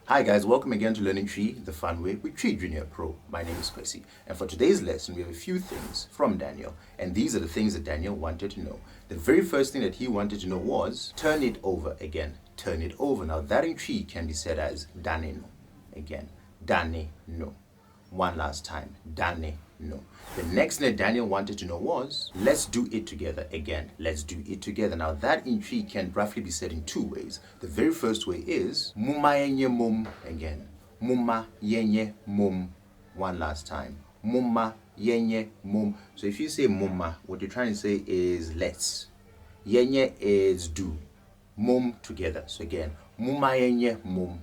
Hi guys, welcome again to Learning Tree, the fun way with Tree Junior Pro. My name is Siesie, and for today's lesson we have a few things from Daniel, and these are the things that Daniel wanted to know. The very first thing that he wanted to know was, turn it over again, turn it over. Now that in Tree can be said as Dane no. Again, Dane no. One last time, Dane no. The next thing that Daniel wanted to know was, let's do it together. Again, let's do it together. Now that in Tree can roughly be said in two ways. The very first way is, Momma yɛnyɛ mbom. Again, Momma yɛnyɛ mbom. One last time, Momma yɛnyɛ mbom. So if you say Momma, what you're trying to say is let's. Yɛnyɛ is do. Mbom together. So again, Momma yɛnyɛ mbom.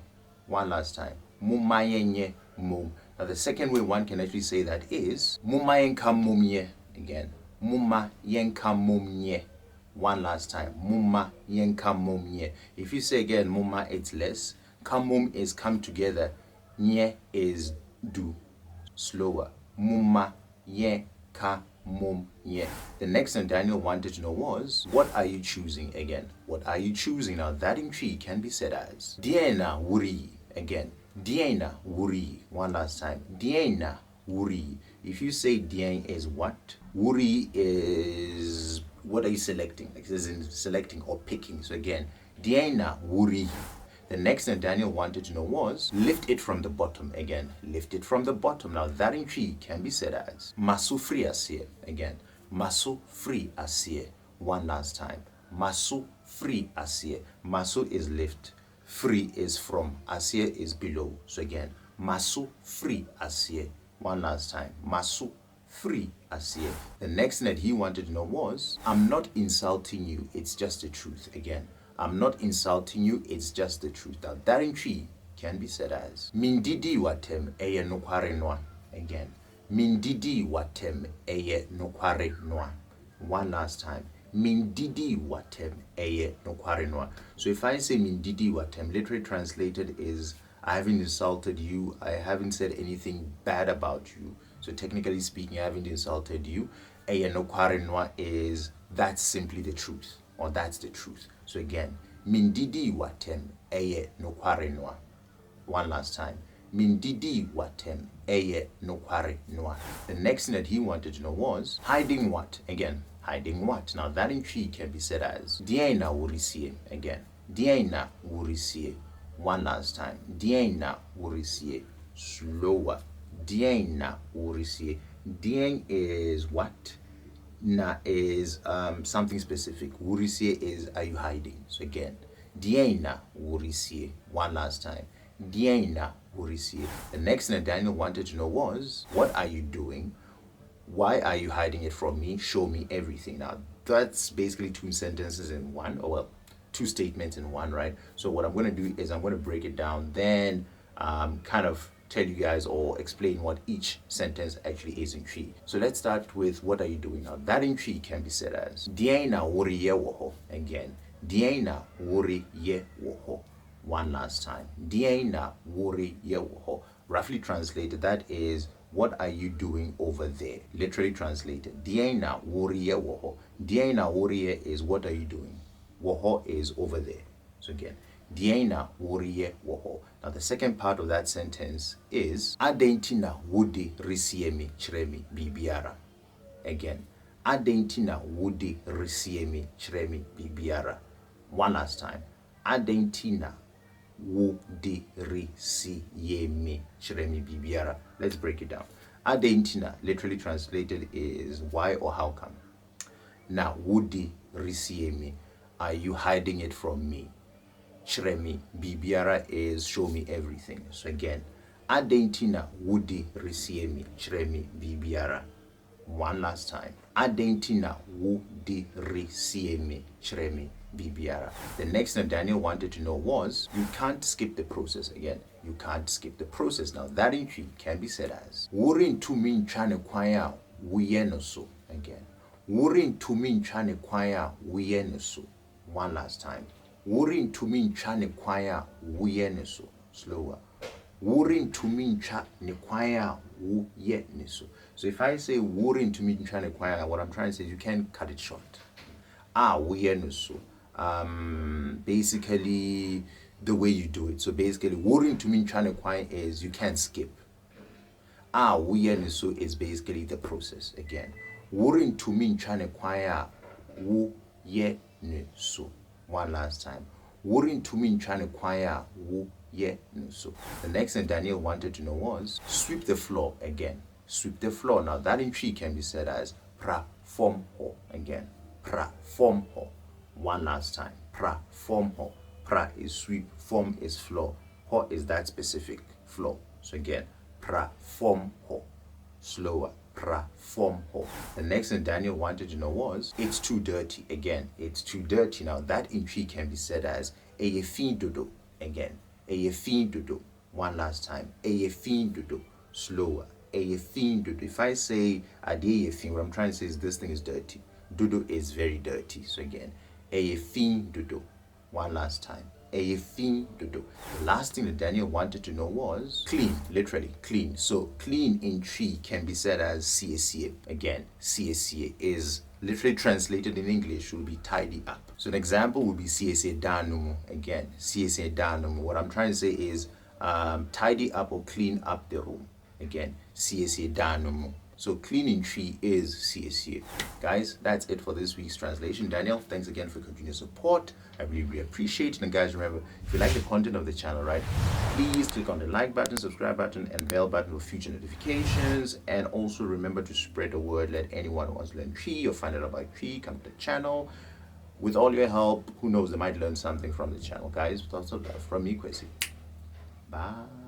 One last time, Momma yɛnyɛ mbom. Now the second way one can actually say that is Momma yɛnka. Again, Momma yɛnka. One last time, Momma yɛnka. If you say again Momma, it's less. Come is come together. Nye is do. Slower. Momma yɛnka. The next thing Daniel wanted to know was, what are you choosing? Again, what are you choosing? Now that in Tree can be said as Deɛn woreyi. Again, Deɛn woreyi. One last time, Deɛn woreyi. If you say Deɛn is what, woreyi is what are you selecting? Like this is selecting or picking. So again, Deɛn woreyi. The next thing Daniel wanted to know was, lift it from the bottom. Again, lift it from the bottom. Now that in Tree can be said as masu firi aseɛ. Again, masu firi aseɛ. One last time, masu firi aseɛ. Masu is lift. Firi is from, aseɛ is below. So again, masu firi aseɛ. One last time, masu firi aseɛ. The next thing that he wanted to know was, I'm not insulting you, it's just the truth. Again, I'm not insulting you, it's just the truth. Now that in Tree can be said as Menndidii atɛm nokware noa. Again, Menndidii atɛm nokware noa. One last time, Menndidii atɛm nokware noa. So if I say Menndidii atɛm, literally translated is, I haven't insulted you, I haven't said anything bad about you. So technically speaking, I haven't insulted you. Nokware noa is, that's simply the truth, or that's the truth. So again, Menndidii atɛm nokware noa. One last time, Menndidii atɛm nokware noa. The next thing that he wanted to know was, hiding what? Again, hiding what? Now that in Tree can be said as Deɛn woresie. Again, Deɛn woresie. One last time, Deɛn woresie. Slower. Deɛn woresie. Deɛn is what? Na is something specific. Woresie is, are you hiding? So again, Deɛn woresie. One last time, Deɛn woresie. The next thing that Daniel wanted to know was, what are you doing? Why are you hiding it from me? Show me everything. Now that's basically two sentences in one, or well, two statements in one, right? So what I'm going to do is I'm going to break it down, then kind of tell you guys or explain what each sentence actually is in Tree. So let's start with, what are you doing? Now that in Tree can be said as Deɛn woreyɛ. Again, Deɛn woreyɛ. One last time, Deɛn woreyɛ. Roughly translated, that is, what are you doing over there? Literally translated, Deɛn woreyɛ. Deɛn woreyɛ is, what are you doing? Woho is over there. So again, Deɛn woreyɛ. Now the second part of that sentence is, Adɛn wode resie kyerɛ biribiara. Again, Adɛn wode resie kyerɛ biribiara. One last time, Adɛn wode resie kyerɛ biribiara. Let's break it down. Adɛn literally translated is why or how come. Now wode resie, are you hiding it from me? Kyerɛ biribiara is show me everything. So again, Adɛn wode resie kyerɛ biribiara. One last time, Adɛn wode resie kyerɛ biribiara. The next thing Daniel wanted to know was, you can't skip the process. Again, you can't skip the process. Now that in Tree can be said as Worentumi ntwa kwan a woyɛ no so. Again, Worentumi ntwa kwan a woyɛ no so. One last time, Worentumi ntwa kwan a woyɛ no so. Slower. Worentumi ntwa kwan a woyɛ no so. So if I say Worentumi ntwa kwan a, what I'm trying to say is you can't cut it short. woyɛ no so. Basically the way you do it. So basically, Worentumi ntwa kwan is you can't skip. Woyɛ no so is basically the process again. Worentumi ntwa kwan woyɛ no so. One last time. Worentumi ntwa kwan woyɛ no so. The next thing Daniel wanted to know was sweep the floor again. Sweep the floor. Now that in tree can be said as pra form ho again. Pra form ho. One last time. Pra form ho. Pra is sweep, form is floor. Ho is that specific floor. So again, pra form ho. Slower. Pra form ho. The next thing Daniel wanted to know was it's too dirty. Again, it's too dirty. Now that in tree can be said as fin dodo. Again, fin dodo. One last time. Fin dodo. Slower. Fin dodo. If I say fin, what I'm trying to say is this thing is dirty. Dodo is very dirty. So again, fin dodo. One last time. Fin dodo. The last thing that Daniel wanted to know was clean, literally clean. So clean in tree can be said as Siesie. Again, Siesie is literally translated in English will be tidy up. So an example would be Siesie danumu. Again, Siesie danumu. What I'm trying to say is tidy up or clean up the room. Again, Siesie danumu. So cleaning tree is Siesie. Guys, that's it for this week's translation. Daniel, thanks again for continued support. I really appreciate it. And guys, remember, if you like the content of the channel, right, please click on the like button, subscribe button, and bell button for future notifications. And also remember to spread the word. Let anyone who wants to learn tree or find out about tree come to the channel. With all your help, who knows, they might learn something from the channel. Guys, lots of love from me, Kwesi. Bye.